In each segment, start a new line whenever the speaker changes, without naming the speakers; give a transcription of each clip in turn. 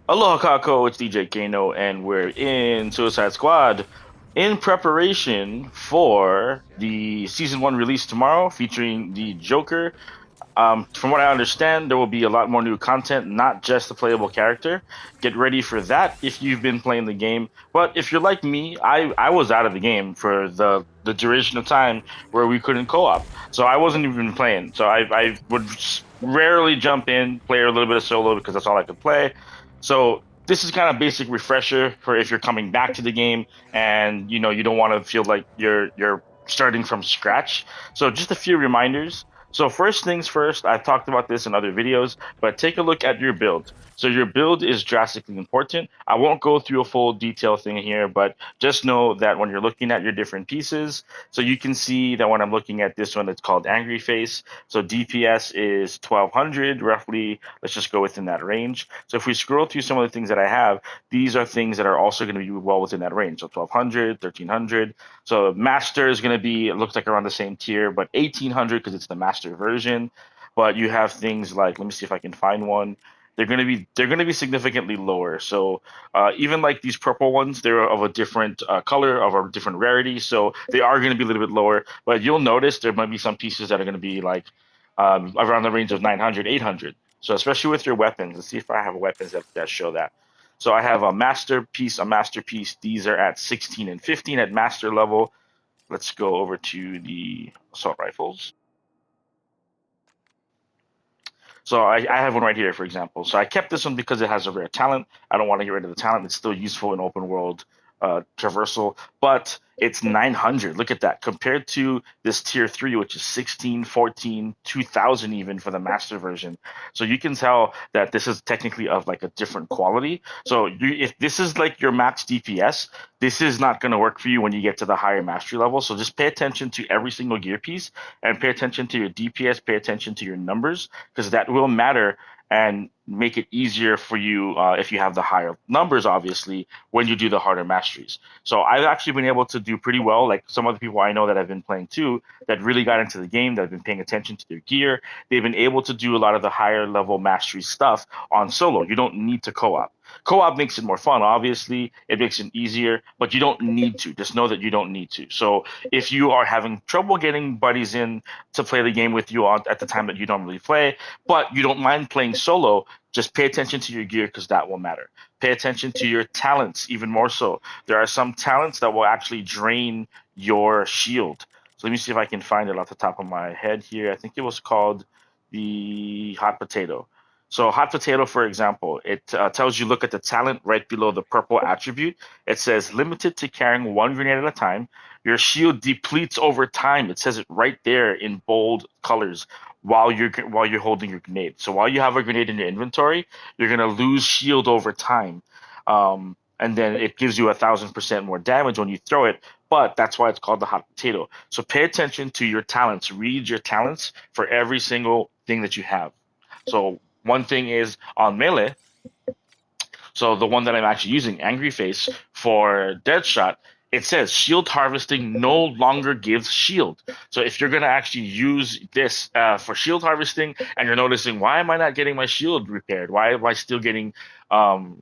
Aloha, kākou, it's DJ Kano, and we're in Suicide Squad in preparation for the season one release tomorrow, featuring the Joker. From what I understand, there will be a lot more new content, not just the playable character. Get ready for that if you've been playing the game. But if you're like me, I was out of the game for the duration of time where we couldn't co-op, so I wasn't even playing. So I would rarely jump in, play a little bit of solo because that's all I could play. So this is kind of basic refresher for if you're coming back to the game and you don't want to feel like you're starting from scratch. So just a few reminders. So first things first, I've talked about this in other videos, but take a look at your build. So your build is drastically important. I won't go through a full detail thing here, but just know that when you're looking at your different pieces, so you can see that when I'm looking at this one, it's called Angry Face. So DPS is 1200 roughly. Let's just go within that range. So if we scroll through some of the things that I have, these are things that are also going to be well within that range. So 1200, 1300. So master is going to be, it looks like around the same tier, but 1800 because it's the master version. But you have things like, let me see if I can find one. They're going to be significantly lower. So even like these purple ones, they're of a different color, of a different rarity. So they are going to be a little bit lower. But you'll notice there might be some pieces that are going to be like around the range of 900, 800. So especially with your weapons, let's see if I have weapons that show that. So I have a masterpiece, a masterpiece. These are at 16 and 15 at master level. Let's go over to the assault rifles. So I have one right here, for example. So I kept this one because it has a rare talent. I don't want to get rid of the talent. It's still useful in open world traversal, but it's 900. Look at that. Compared to this tier 3, which is 16, 14, 2000 even for the master version. So you can tell that this is technically of like a different quality. So if this is like your max DPS, this is not going to work for you when you get to the higher mastery level. So just pay attention to every single gear piece and pay attention to your DPS, pay attention to your numbers because that will matter and make it easier for you if you have the higher numbers, obviously, when you do the harder masteries. So I've actually been able to do pretty well. Like some other people I know that have been playing too, that really got into the game, that have been paying attention to their gear. They've been able to do a lot of the higher level mastery stuff on solo. You don't need to co-op. Co-op makes it more fun, obviously. It makes it easier, but you don't need to. Just know that you don't need to. So if you are having trouble getting buddies in to play the game with you at the time that you normally play, but you don't mind playing solo, just pay attention to your gear because that will matter. Pay attention to your talents even more so. There are some talents that will actually drain your shield. So let me see if I can find it off the top of my head here. I think it was called the hot potato. So hot potato, for example, it tells you look at the talent right below the purple attribute. It says limited to carrying one grenade at a time. Your shield depletes over time. It says it right there in bold colors while you're holding your grenade. So while you have a grenade in your inventory, you're gonna lose shield over time, and then it gives you 1,000% more damage when you throw it. But that's why it's called the hot potato. So pay attention to your talents. Read your talents for every single thing that you have. So one thing is on melee. So the one that I'm actually using, Angry Face, for Deadshot, it says shield harvesting no longer gives shield. So if you're going to actually use this for shield harvesting and you're noticing, why am I not getting my shield repaired? Why am I still getting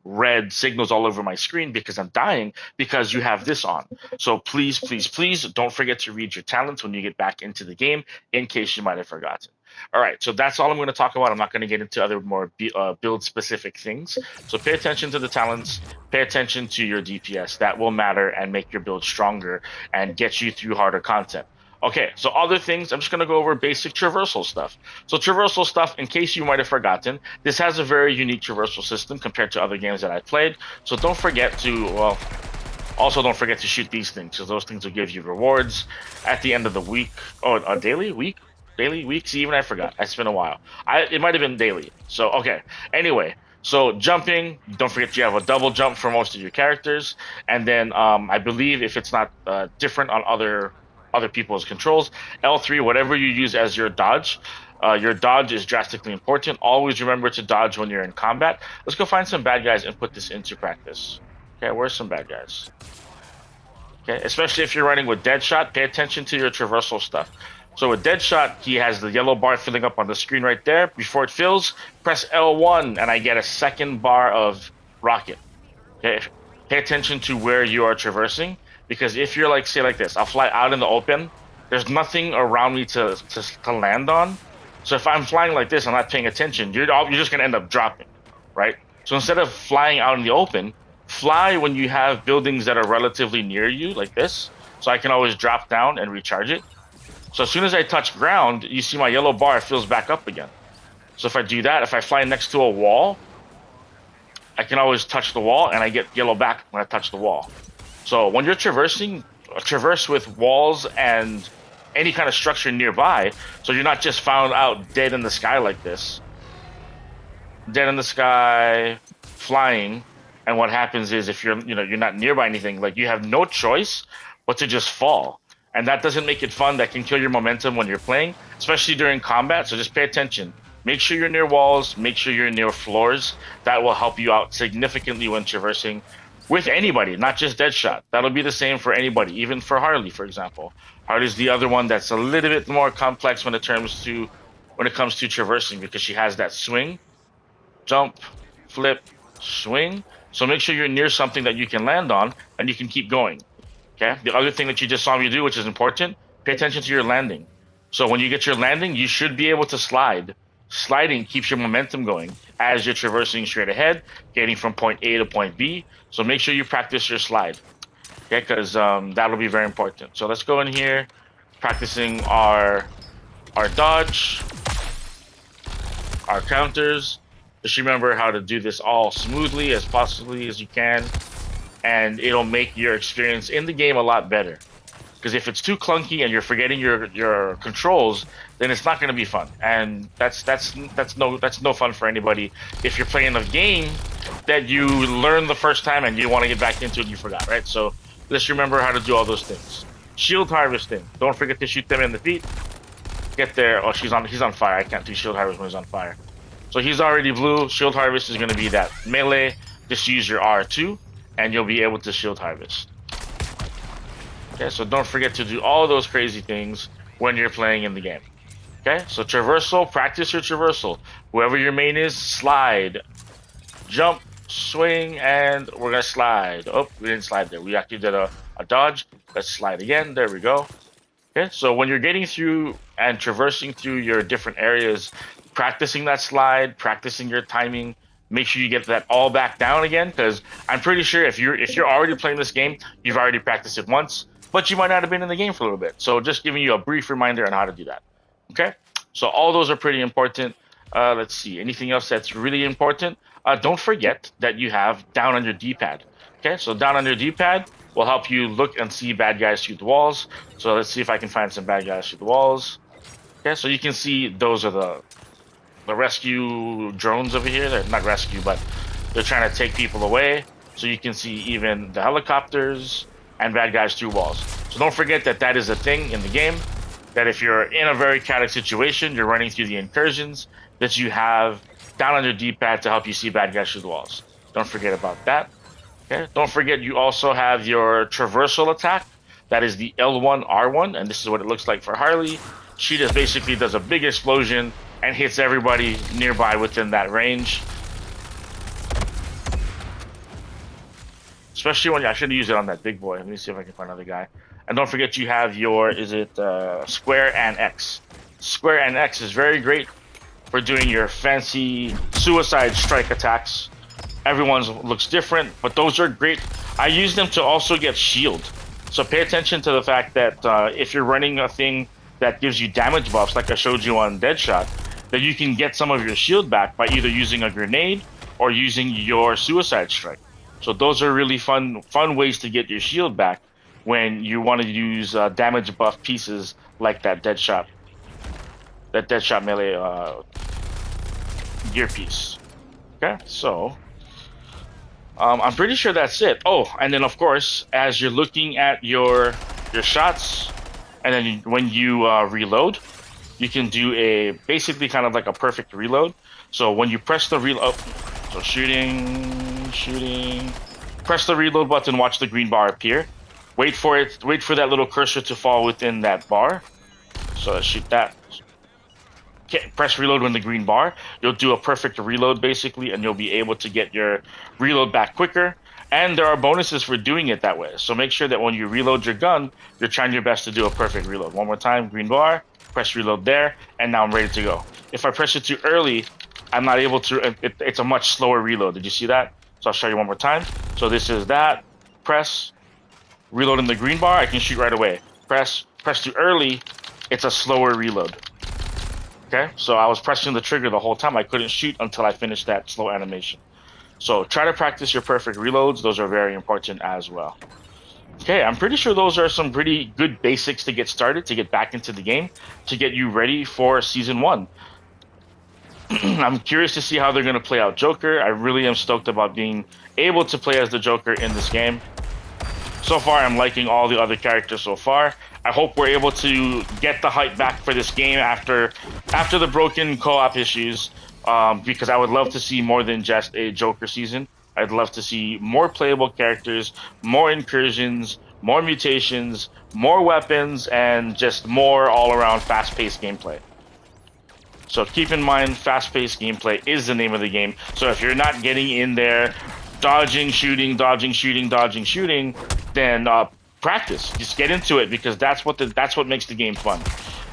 red signals all over my screen because I'm dying? Because you have this on. So please, please, please don't forget to read your talents when you get back into the game in case you might have forgotten. All right, so that's all I'm going to talk about. I'm not going to get into other more build specific things. So pay attention to the talents, pay attention to your DPS. That will matter and make your build stronger and get you through harder content. Okay, so other things, I'm just going to go over basic traversal stuff. So traversal stuff, in case you might have forgotten, this has a very unique traversal system compared to other games that I've played. So don't forget to, well, also don't forget to shoot these things because those things will give you rewards at the end of the week. Oh, a daily week? Daily weeks? Even I forgot. It's been a while. It might have been daily. So okay. Anyway, so jumping, don't forget you have a double jump for most of your characters, and then I believe if it's not different on other people's controls, L3, whatever you use as your dodge is drastically important. Always remember to dodge when you're in combat. Let's go find some bad guys and put this into practice. Okay, where's some bad guys? Okay, especially if you're running with Deadshot, pay attention to your traversal stuff. So with Deadshot, he has the yellow bar filling up on the screen right there. Before it fills, press L1, and I get a second bar of rocket. Okay, pay attention to where you are traversing, because if you're like, say like this, I'll fly out in the open. There's nothing around me to land on. So if I'm flying like this, I'm not paying attention. You're just gonna end up dropping, right? So instead of flying out in the open, fly when you have buildings that are relatively near you, like this. So I can always drop down and recharge it. So as soon as I touch ground, you see my yellow bar fills back up again. So if I do that, if I fly next to a wall, I can always touch the wall and I get yellow back when I touch the wall. So when you're traversing, traverse with walls and any kind of structure nearby, so you're not just found out dead in the sky like this. Dead in the sky, flying, and what happens is if you're not nearby anything, like you have no choice but to just fall. And that doesn't make it fun. That can kill your momentum when you're playing, especially during combat. So just pay attention. Make sure you're near walls, make sure you're near floors. That will help you out significantly when traversing with anybody, not just Deadshot. That'll be the same for anybody, even for Harley, for example. Harley's the other one that's a little bit more complex when it comes to traversing, because she has that swing, jump, flip, swing. So make sure you're near something that you can land on and you can keep going. Okay? The other thing that you just saw me do, which is important, pay attention to your landing. So when you get your landing, you should be able to slide. Sliding keeps your momentum going as you're traversing straight ahead, getting from point A to point B. So make sure you practice your slide, okay? Because that'll be very important. So let's go in here, practicing our dodge, our counters. Just remember how to do this all smoothly as possibly as you can, and it'll make your experience in the game a lot better. Because if it's too clunky and you're forgetting your controls, then it's not going to be fun, and that's no fun for anybody. If you're playing a game that you learned the first time and you want to get back into it, you forgot, right? So let's remember how to do all those things. Shield harvesting. Don't forget to shoot them in the feet. Get there. Oh, he's on fire. I can't do shield harvest when he's on fire. So he's already blue. Shield harvest is going to be that melee. Just use your R2, and you'll be able to shield harvest. Okay, so don't forget to do all those crazy things when you're playing in the game. Okay, so traversal, practice your traversal. Whoever your main is, slide, jump, swing, and we're gonna slide. Oh, we didn't slide there. We actually did a dodge. Let's slide again. There we go. Okay, so when you're getting through and traversing through your different areas, practicing that slide, practicing your timing, make sure you get that all back down again, because I'm pretty sure if you're already playing this game, you've already practiced it once, but you might not have been in the game for a little bit. So just giving you a brief reminder on how to do that. Okay, so all those are pretty important. Let's see, anything else that's really important? Don't forget that you have down on your D-pad. Okay, so down on your D-pad will help you look and see bad guys through the walls. So let's see if I can find some bad guys through the walls. Okay, so you can see those are the rescue drones over here. They're not rescue, but they're trying to take people away. So you can see even the helicopters and bad guys through walls. So don't forget that that is a thing in the game, that if you're in a very chaotic situation, you're running through the incursions, that you have down on your D-pad to help you see bad guys through the walls. Don't forget about that. Okay. Don't forget you also have your traversal attack. That is the L1, R1, and this is what it looks like for Harley. She just basically does a big explosion and hits everybody nearby within that range. Especially when I should use it on that big boy. Let me see if I can find another guy. And don't forget you have your, square and X. Square and X is very great for doing your fancy suicide strike attacks. Everyone's looks different, but those are great. I use them to also get shield. So pay attention to the fact that if you're running a thing that gives you damage buffs, like I showed you on Deadshot, that you can get some of your shield back by either using a grenade or using your suicide strike. So those are really fun ways to get your shield back when you want to use damage buff pieces like that Deadshot melee gear piece. Okay, so I'm pretty sure that's it. Oh, and then of course, as you're looking at your shots, and then when you reload, you can do a basically kind of like a perfect reload. So when you press the reload, so shooting, press the reload button, watch the green bar appear. Wait for that little cursor to fall within that bar. So let's shoot that. press reload when the green bar, you'll do a perfect reload basically, and you'll be able to get your reload back quicker. And there are bonuses for doing it that way. So make sure that when you reload your gun, you're trying your best to do a perfect reload. One more time, green bar, press reload there, and now I'm ready to go. If I press it too early, I'm not able to, it's a much slower reload. Did you see that? So I'll show you one more time. So this is that, press, reload in the green bar, I can shoot right away. Press too early, it's a slower reload. Okay, so I was pressing the trigger the whole time. I couldn't shoot until I finished that slow animation. So try to practice your perfect reloads. Those are very important as well. Okay, I'm pretty sure those are some pretty good basics to get started, to get back into the game, to get you ready for Season 1. I'm curious to see how they're going to play out Joker. I really am stoked about being able to play as the Joker in this game. So far, I'm liking all the other characters so far. I hope we're able to get the hype back for this game after the broken co-op issues, because I would love to see more than just a Joker season. I'd love to see more playable characters, more incursions, more mutations, more weapons, and just more all-around fast-paced gameplay. So keep in mind, fast-paced gameplay is the name of the game. So if you're not getting in there, dodging, shooting, then practice. Just get into it, because that's what makes the game fun.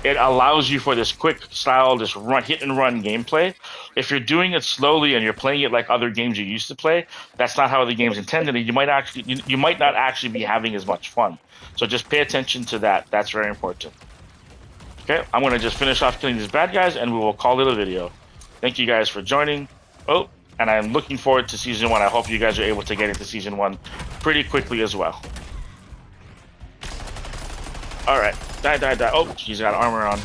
It allows you for this quick style, this hit and run gameplay. If you're doing it slowly and you're playing it like other games you used to play, that's not how the game's intended. You might not actually be having as much fun. So just pay attention to that. That's very important. Okay, I'm going to just finish off killing these bad guys, and we will call it a video. Thank you guys for joining. Oh, and I'm looking forward to Season 1. I hope you guys are able to get into Season 1 pretty quickly as well. Alright, die. Oh, he's got armor on.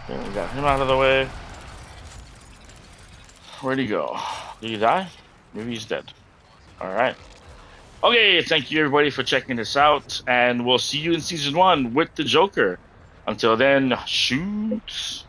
Okay, we got him out of the way. Where'd he go? Did he die? Maybe he's dead. Alright. Okay, thank you everybody for checking this out, and we'll see you in Season 1 with the Joker. Until then, shoot.